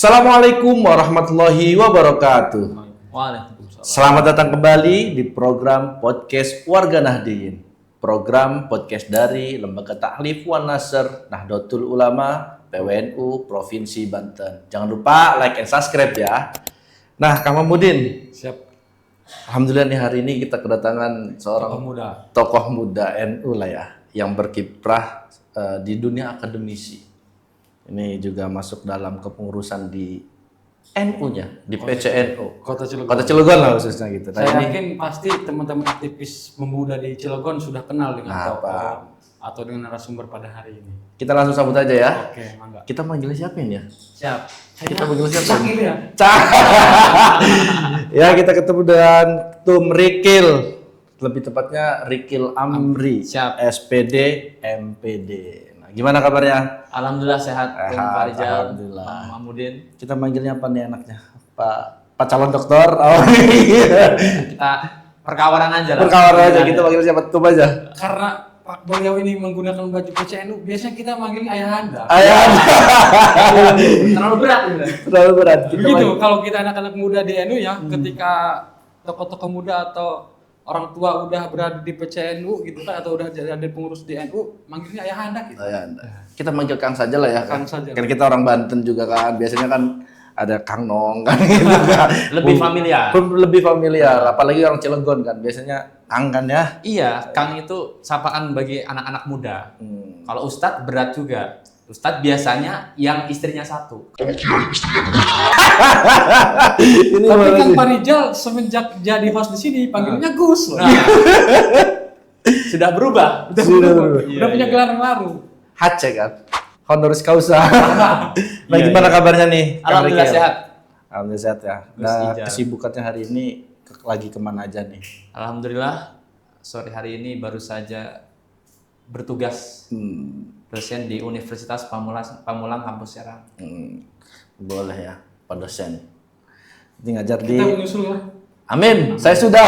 Assalamualaikum warahmatullahi wabarakatuh. Waalaikumsalam. Selamat datang kembali di program podcast Warga Nahdien. Program podcast dari Lembaga Ta'lif wan Nasr Nahdlatul Ulama PWNU Provinsi Banten. Jangan lupa like and subscribe ya. Nah, Kang Mamudin. Siap. Alhamdulillah nih hari ini kita kedatangan seorang tokoh muda NU lah ya, yang berkiprah di dunia akademisi. Ini juga masuk dalam kepengurusan di NU-nya, di PCNU. Kota Cilegon. Kota Cilegon lah khususnya gitu. Nah, Saya ini yakin pasti teman-teman aktivis pemuda di Cilegon sudah kenal dengan tokoh atau dengan narasumber pada hari ini. kita langsung sambut aja ya. Oke, mangga. Kita manggilnya siapa ini ya? Siap. Kita manggilnya siapa? Cakil ya. Ya, kita ketemu dengan Tum Rikil. Lebih tepatnya Rikil Amri. Siap. SPD MPD. Nah, gimana kabarnya? Alhamdulillah sehat. Pak Rijal. Alhamdulillah. Pak Mamudin. Kita manggilnya apa nih anaknya? Pak calon dokter. Oh iya. Kita perkawaran aja lah. Perkawaran aja, kita manggil siapa? Tum aja. Karena Pak beliau ini menggunakan baju PCNU, biasanya kita manggil ayahanda. Ayahanda. Terlalu berat gitu. Terlalu berat. Begitu kalau kita anak-anak muda di NU ya, ketika tokoh-tokoh muda atau orang tua udah berada di PCNU gitu kan, atau udah jadi pengurus di NU, manggilnya ayahanda gitu. Ayahanda. Kita manggil Kang saja lah ya. Kang saja. Kan kita orang Banten juga kan. Biasanya kan ada Kang Nong kan gitu kan. Lebih familiar. Lebih familiar, apalagi orang Cilegon kan. Biasanya Kang kan ya. Iya, Kang itu sapaan bagi anak-anak muda. Kalau Ustadz berat juga. Ustadz biasanya yang istrinya satu. Ini Tapi malah Kang sih. Pak Rijal semenjak jadi host di sini panggilnya Gus loh. Sudah berubah. Sudah berubah. Udah punya gelar baru. Hace kan. Honoris causa. Nah, Iya, gimana kabarnya nih? Kang Alhamdulillah Rikil? sehat. Alhamdulillah sehat ya. Gus Nah, Ijal. kesibukannya hari ini lagi kemana aja nih? Alhamdulillah sore hari ini baru saja bertugas dosen di Universitas Pamulang Kampus Serang. Boleh ya, Pak dosen. Ini ngajar di. Kita menyusul lah. Amin, saya sudah.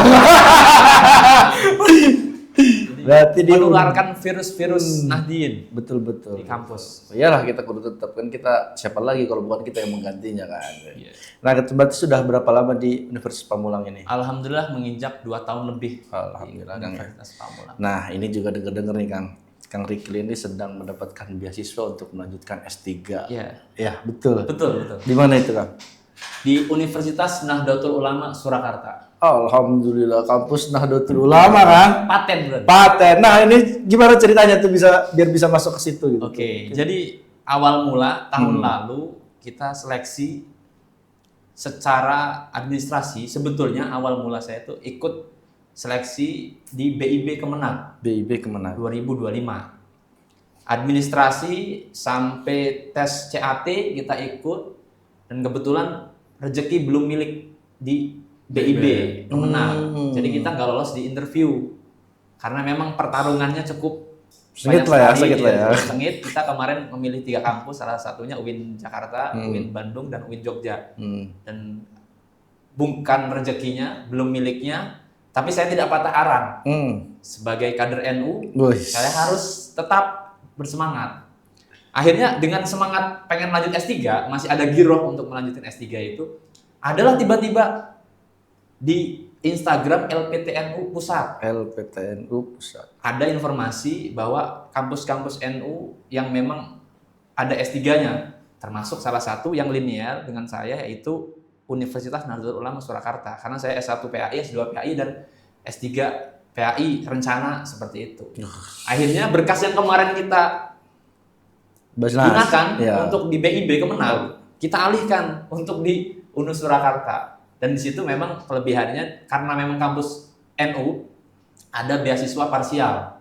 Berarti di Menularkan virus-virus Nahdien betul-betul di kampus. Iyalah, kita kudu tetap kan, kita siapa lagi kalau bukan kita yang menggantinya kan. Iya. Nah, berarti sudah berapa lama di Universitas Pamulang ini? Alhamdulillah menginjak 2 tahun lebih. Alhamdulillah, di Kang, ya. Universitas Pamulang. Nah, ini juga denger-denger nih Kang Rikil ini sedang mendapatkan beasiswa untuk melanjutkan S3. Iya. Ya, betul. Betul. Di mana itu, Kang? Di Universitas Nahdlatul Ulama Surakarta. Alhamdulillah, kampus Nahdlatul Ulama kan? Paten berarti. Paten. Nah, ini gimana ceritanya tuh biar bisa masuk ke situ gitu? Oke, jadi awal mula tahun lalu kita seleksi secara administrasi. Sebetulnya awal mula saya tuh ikut seleksi di BIB Kemenang BIB kemana? 2025. Administrasi sampai tes CAT kita ikut, dan kebetulan rezeki belum milik di BIB Kemenang. Jadi kita nggak lolos di interview karena memang pertarungannya cukup Sengit banyak lah ya, sekali, sengit lah ya. Sengit. Kita kemarin memilih 3 kampus, salah satunya UIN Jakarta, UIN Bandung, dan UIN Jogja. Dan bukan rezekinya, belum miliknya, tapi saya tidak patah arang. Sebagai kader NU, Wih. saya harus tetap bersemangat. Akhirnya dengan semangat pengen lanjut S3, masih ada giroh untuk melanjutkan S3 itu, adalah tiba-tiba di Instagram LPTNU Pusat LPTNU Pusat. ada informasi bahwa kampus-kampus NU yang memang ada S3-nya, termasuk salah satu yang linear dengan saya, yaitu Universitas Nahdlatul Ulama Surakarta. Karena saya S1 PAI, S2 PAI, dan S3 PAI rencana seperti itu. Akhirnya berkas yang kemarin kita gunakan untuk di BIB Kemenang, kita alihkan untuk di UNU Surakarta. Dan di situ memang kelebihannya, karena memang kampus NU ada beasiswa parsial.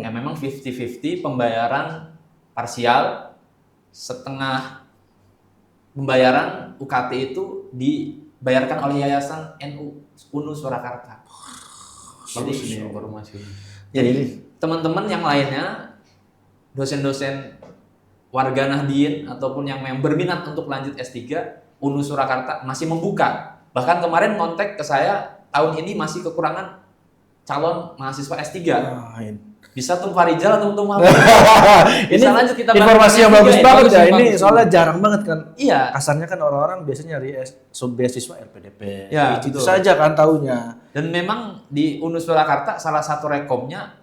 Ya memang 50-50 pembayaran parsial, setengah pembayaran UKT itu dibayarkan oleh Yayasan NU UNU Surakarta. Jadi teman-teman yang lainnya, dosen-dosen warga Nahdien ataupun yang berminat untuk lanjut S3, UNU Surakarta masih membuka. Bahkan kemarin kontak ke saya, tahun ini masih kekurangan calon mahasiswa S3. Bisa Tum Farijal atau Tum Muhammad. Ini Bisa lanjut kita informasi yang bagus banget ya. Ini soalnya bagus. jarang banget kan. Iya. Kasarnya kan orang-orang biasanya nyari beasiswa RPDP. Ya, itu betul. saja kan taunya. Dan memang di UNU Surakarta salah satu rekomnya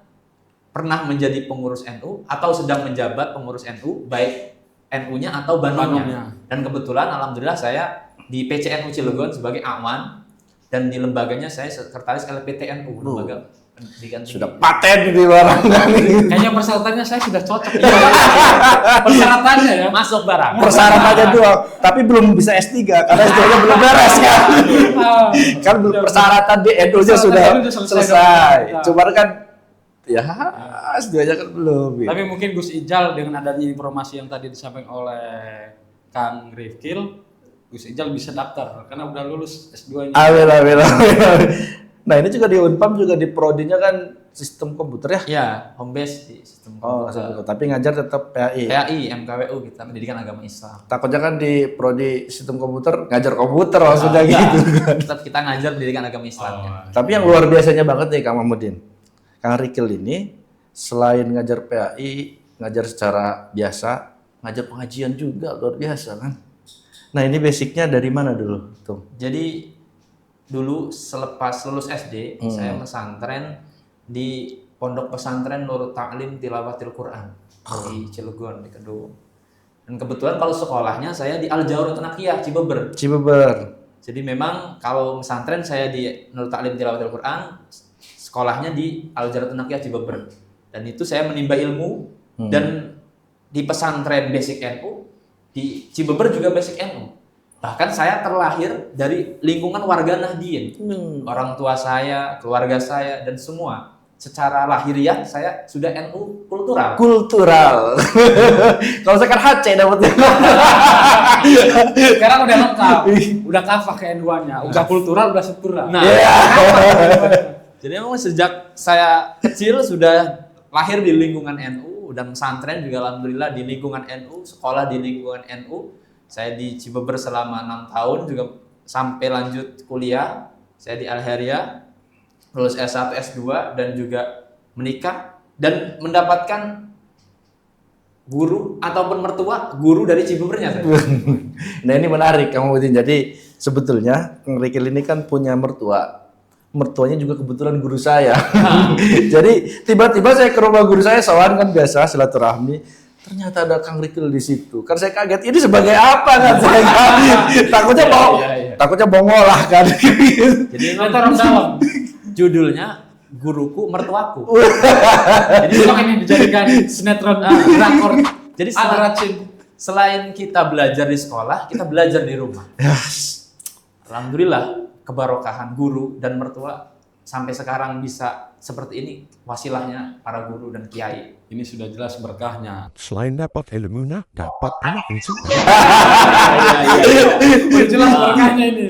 pernah menjadi pengurus NU atau sedang menjabat pengurus NU, baik NU-nya atau Banonnya. Dan kebetulan alhamdulillah saya di PCNU Cilegon sebagai Awan dan di lembaganya saya sekretaris LPTNU, lembaga pendidikan tinggi. Sudah paten di orang kami. Kayaknya persyaratannya saya sudah cocok. Persyaratannya ya. Masuk barang. Persyaratannya doang, tapi belum bisa S3 karena S2-nya belum beres kan. Kan belum persyaratan di NU-nya sudah selesai. Cuma kan ya S2-nya kan belum. Ya. Tapi mungkin Gus Ijal dengan adanya informasi yang tadi disampaikan oleh Kang Rifkil, Gus Ijal bisa daftar karena udah lulus S2-nya. Amin. Nah ini juga di Unpam juga di prodinya kan sistem komputer ya. Ya, home base di sistem komputer. Tapi ngajar tetap PAI. PAI, MKWU kita pendidikan agama Islam. Takutnya kan di prodi sistem komputer ngajar komputer maksudnya Enggak, gitu. Tetap kita ngajar pendidikan agama Islam. Tapi yang luar biasanya banget nih Kang Mahmudin. Kang Rikil ini selain ngajar PAI, ngajar secara biasa, ngajar pengajian juga luar biasa kan. Nah ini basicnya dari mana dulu tuh? Jadi dulu selepas lulus SD, saya pesantren di Pondok Pesantren Nurul Ta'lim Tilawatil Quran di Cilegon, di Kedung. Dan kebetulan kalau sekolahnya saya di Al-Jawrut Nakiyah, Cibeber. Jadi memang kalau pesantren saya di Nurul Ta'lim Tilawatil Quran, sekolahnya di Al-Jawrut Nakiyah, Cibeber. Dan itu saya menimba ilmu dan di pesantren Basic NU, di Cibeber juga Basic NU. Bahkan saya terlahir dari lingkungan warga Nahdien. Orang tua saya, keluarga saya, dan semua. Secara lahiriah saya sudah NU kultural. Kalau saya kan HC dapatnya. Sekarang udah lengkap, udah kafah ke N2-nya, udah kultural, udah struktural. Nah, jadi memang sejak saya kecil sudah lahir di lingkungan NU dan pesantren juga alhamdulillah di lingkungan NU, sekolah di lingkungan NU. Saya di Cibeber selama 6 tahun juga sampai lanjut kuliah. Saya di Al-Haria, lulus S1, S2 dan juga menikah dan mendapatkan guru ataupun mertua guru dari Cibebernya saya. Nah ini menarik Kang Mahmudin. Jadi sebetulnya Kang Rikil ini kan punya mertua. Mertuanya juga kebetulan guru saya. Jadi tiba-tiba saya ke rumah guru saya, sowan kan biasa silaturahmi. Ternyata ada Kang Rikil di situ. Kan saya kaget. Ini sebagai apa kan saya kaget. Takutnya mau ngolah kan. Jadi Orang dalam. judulnya guruku mertuaku. Jadi kalau ini dijadikan sinetron drakor. Jadi Adracin. selain kita belajar di sekolah, kita belajar di rumah. Alhamdulillah kebarokahan guru dan mertua sampai sekarang bisa seperti ini, wasilahnya para guru dan kiai. Ini sudah jelas berkahnya. Selain dapat ilmunya, dapat anak yang suka. Sudah jelas berkahnya ini.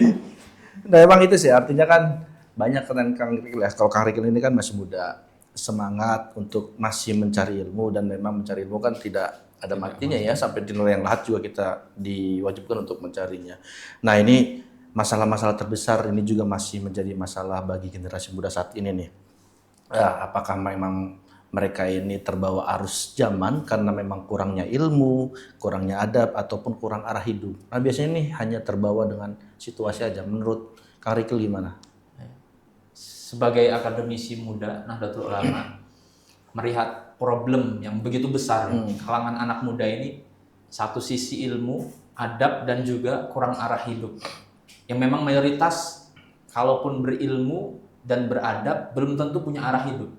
Nah emang itu sih artinya kan banyak kan Kang Rikil ya. Kalau Kang Rikil ini kan masih muda, semangat untuk masih mencari ilmu dan memang mencari ilmu kan tidak ada matinya ya, sampai di nilai yang lahat juga kita diwajibkan untuk mencarinya. Nah ini masalah-masalah terbesar ini juga masih menjadi masalah bagi generasi muda saat ini nih. Apakah memang mereka ini terbawa arus zaman karena memang kurangnya ilmu, kurangnya adab, ataupun kurang arah hidup. Nah biasanya ini hanya terbawa dengan situasi aja. Menurut Kang Rikil gimana? Sebagai akademisi muda Nahdlatul Ulama, melihat problem yang begitu besar kalangan anak muda ini, satu sisi ilmu, adab, dan juga kurang arah hidup. Yang memang mayoritas kalaupun berilmu dan beradab belum tentu punya arah hidup.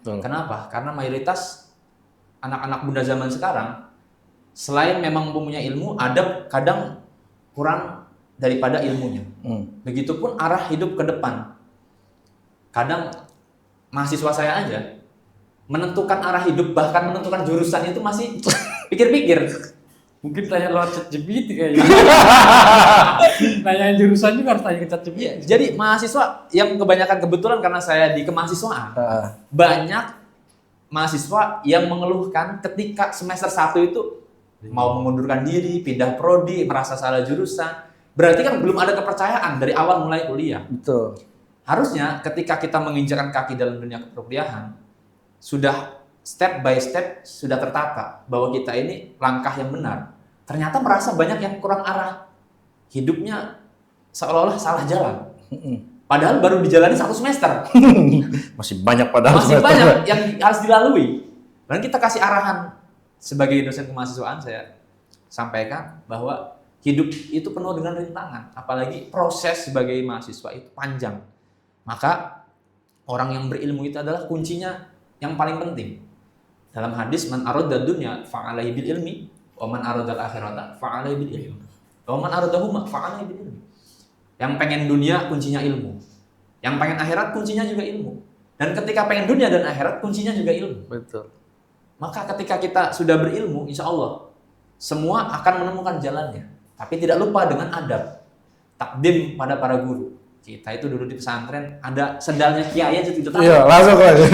Kenapa? Karena mayoritas anak-anak muda zaman sekarang selain memang mempunyai ilmu, adab kadang kurang daripada ilmunya. Begitupun arah hidup ke depan. Kadang mahasiswa saya aja menentukan arah hidup, bahkan menentukan jurusan itu masih pikir-pikir. Mungkin tanya lewat ChatGPT kayaknya. Nanyain jurusan juga harus tanya ke ChatGPT. Iya, jadi mahasiswa yang kebanyakan kebetulan karena saya di kemahasiswaan, banyak mahasiswa yang mengeluhkan ketika semester 1 itu mau mengundurkan diri, pindah prodi, merasa salah jurusan. Berarti kan belum ada kepercayaan dari awal mulai kuliah. Betul. Harusnya ketika kita menginjakkan kaki dalam dunia perkuliahan, sudah step by step sudah tertata bahwa kita ini langkah yang benar. Ternyata merasa banyak yang kurang arah. Hidupnya seolah-olah salah jalan. Padahal baru dijalani 1 semester. Masih banyak padahal. Masih banyak yang harus dilalui. Dan kita kasih arahan sebagai dosen kemahasiswaan, saya sampaikan bahwa hidup itu penuh dengan rintangan. Apalagi proses sebagai mahasiswa itu panjang. Maka orang yang berilmu itu adalah kuncinya yang paling penting. Dalam hadis, man aradad dunya fa'alaihi bil ilmi, wa man aradal akhirata fa'alaihi bil ilmi. Wa man aradahuma fa'alaihi bil ilmi. Yang pengen dunia kuncinya ilmu. Yang pengen akhirat kuncinya juga ilmu. Dan ketika pengen dunia dan akhirat kuncinya juga ilmu. Betul. Maka ketika kita sudah berilmu, insya Allah semua akan menemukan jalannya. Tapi tidak lupa dengan adab. Takdim pada para guru. Kita itu dulu di pesantren ada sendalnya kiai aja tidak tahu. Iya, langsung lagi.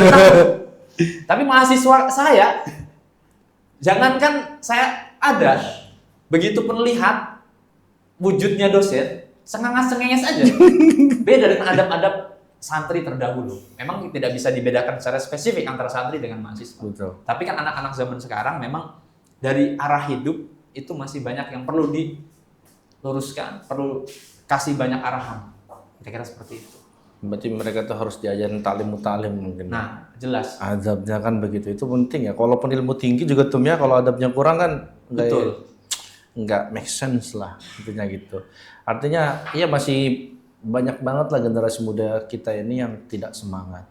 Tapi mahasiswa saya, jangankan saya ada, begitu melihat wujudnya dosen, sengenges aja. Beda dengan adab-adab santri terdahulu. Memang tidak bisa dibedakan secara spesifik antara santri dengan mahasiswa. Betul. Tapi kan anak-anak zaman sekarang memang dari arah hidup itu masih banyak yang perlu diluruskan, perlu kasih banyak arahan. Kira-kira seperti itu. Berarti mereka tuh harus diajarin ta'lim mungkin. Nah, jelas. Adabnya kan begitu. Itu penting ya. Kalaupun ilmu tinggi juga tuh ya, kalau adabnya kurang kan Betul. nggak make sense lah intinya gitu. Artinya iya masih banyak banget lah generasi muda kita ini yang tidak semangat.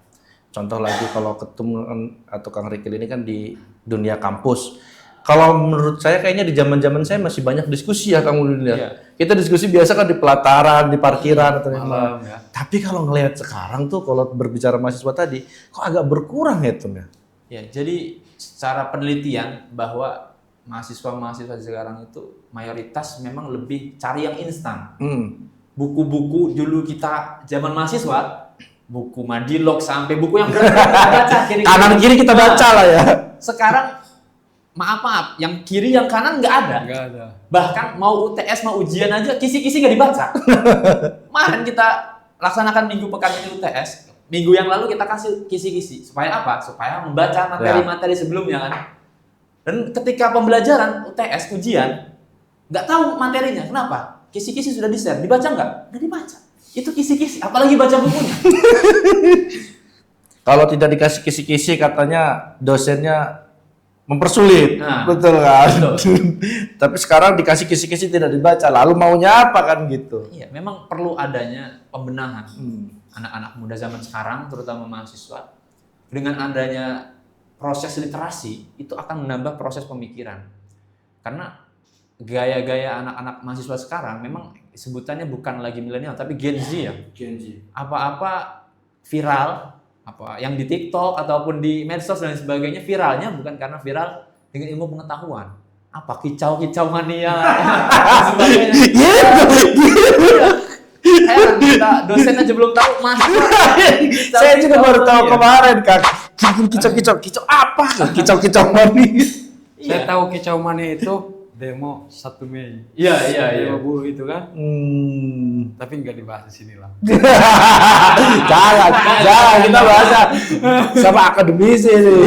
Contoh lagi kalau ketemu atau Kang Rikil ini kan di dunia kampus. Kalau menurut saya kayaknya di zaman-zaman saya masih banyak diskusi ya Kang Udin ya. Iya. Kita diskusi biasa kan di pelataran, di parkiran atau di mana. Malam ya. Tapi kalau ngelihat sekarang tuh kalau berbicara mahasiswa tadi kok agak berkurang ya tuh ya. Ya, jadi secara penelitian bahwa mahasiswa-mahasiswa sekarang itu mayoritas memang lebih cari yang instan. Buku-buku dulu kita zaman mahasiswa, buku Madilog sampai buku yang berat kita baca Kanan kiri kita baca lah ya. Sekarang maaf, yang kiri yang kanan nggak ada. Enggak ada. Bahkan mau UTS mau ujian aja kisi-kisi nggak dibaca. Kemarin kita laksanakan minggu pekan ini UTS. Minggu yang lalu kita kasih kisi-kisi supaya apa? Supaya membaca materi-materi sebelumnya kan. Dan ketika pembelajaran UTS ujian nggak tahu materinya. Kenapa? Kisi-kisi sudah di-share. Dibaca nggak? Nggak dibaca. Itu kisi-kisi. Apalagi baca bukunya. Kalau tidak dikasih kisi-kisi katanya dosennya mempersulit. Nah, betul kan? betul. Tapi sekarang dikasih kisi-kisi tidak dibaca. Lalu maunya apa kan gitu? Iya, memang perlu adanya pembenahan. Anak-anak muda zaman sekarang, terutama mahasiswa, dengan adanya proses literasi, itu akan menambah proses pemikiran. Karena gaya-gaya anak-anak mahasiswa sekarang memang sebutannya bukan lagi milenial, tapi Gen Z ya. Gen Z. Apa-apa viral, apa yang di TikTok ataupun di medsos dan sebagainya, viralnya bukan karena viral dengan ilmu pengetahuan. Apa kicau-kicau mania dan sebagainya. Heran kita dosen aja belum tahu mahasiswa. Saya juga baru tahu kemarin kan. Kicau apa? Kicau mani. Saya tahu kicau mania itu demo 1 Mei. Iya. Demo buruh itu kan. Tapi nggak dibahas di sini lah. jangan kita bahasa sama akademisi ini.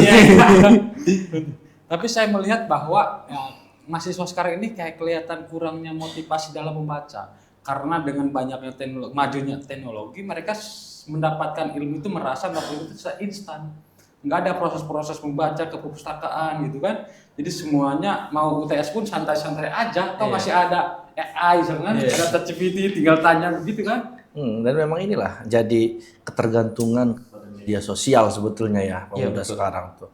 Tapi saya melihat bahwa ya, mahasiswa sekarang ini kayak kelihatan kurangnya motivasi dalam membaca. Karena dengan banyaknya majunya teknologi, mereka mendapatkan ilmu itu merasa bahwa ilmu itu instan. Nggak ada proses-proses membaca ke perpustakaan gitu kan. Jadi semuanya mau UTS pun santai-santai aja. Atau masih ada AI misalnya, ada ChatGPT tinggal tanya begitu kan. Dan memang inilah jadi ketergantungan kepada media sosial sebetulnya ya pemuda betul. sekarang tuh.